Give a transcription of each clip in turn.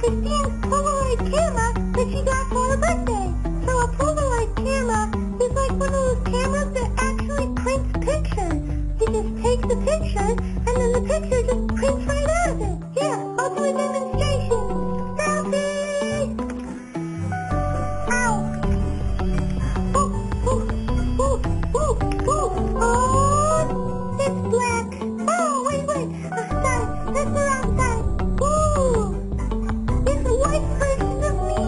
Christine's Polaroid camera that she got for her birthday. So a Polaroid camera is like one of those cameras that actually prints pictures. You just take the picture, and then the picture just prints right out of it. Yeah, I'll do a demonstration. Selfie! Ow! Oh, oh, oh, oh, oh, oh, it's black. Oh, wait, sorry, that's the wrong side. Ooh, it's a white version of me.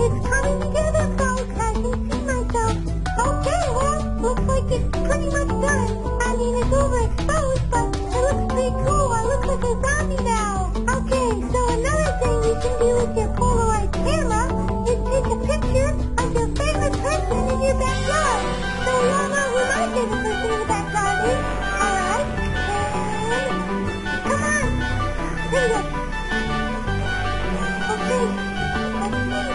It's coming together, folks. I can see myself. Okay, well, looks like it's pretty much done. I mean, it's overexposed, but it looks pretty cool. I look like a zombie now. Okay, so another thing you can do with your Polaroid camera is take a picture of your favorite person in your backyard. So we all know who my favorite person in the backyard is. Alright, and come on. Here we go. Okay, let's see.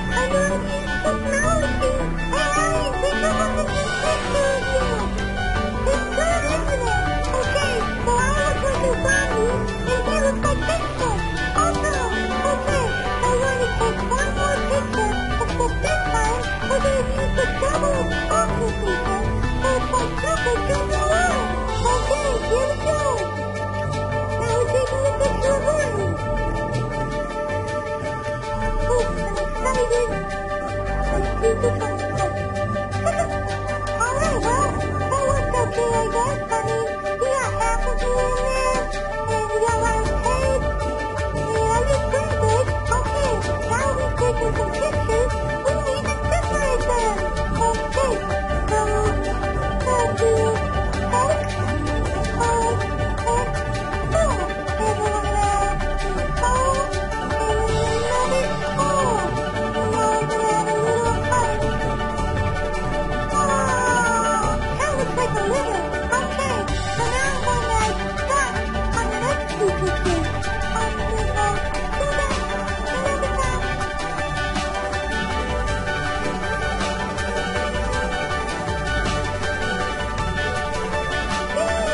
I know how to use technology. Hey, take a look at this picture of you. It's good, isn't it? Okay, so I look like a zombie, and he looks like Bigfoot. Awesome. Okay, I want to take one more picture, except this time we're going to use the double exposure feature, so it's like triple triple one. Okay, here we go. Now we're taking a picture of Barbie. Oh, I'm excited. Let's do this one first. Alright, well, that worked okay, I guess. I mean, we got half of you in there, and we got a lot of tape, and I did pretty good. Okay, now we've taken some pictures. We need to separate them. Okay, so let's do X, O, X, O. And we're gonna do O, and then another O. And now we're gonna add a little heart. That looks like a liver. Okay, so now when I stop on the next two pictures, I'm gonna go do that another time. Yay!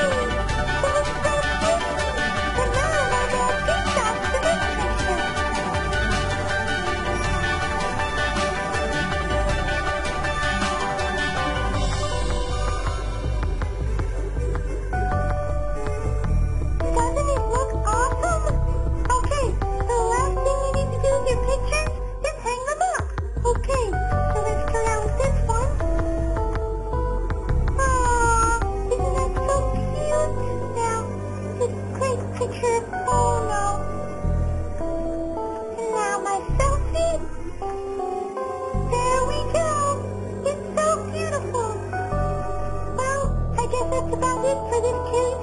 That was so cute. And now I'm on the TikTok for this picture. Doesn't it look awesome? Okay, so the last thing you need to do with your pictures is hang them up. Okay, so let's start out with this one. Aww, isn't that so cute? Now, this great picture. Oh no. And now my selfie. There we go. It's so beautiful. Well, I guess that's about it for this Kaylie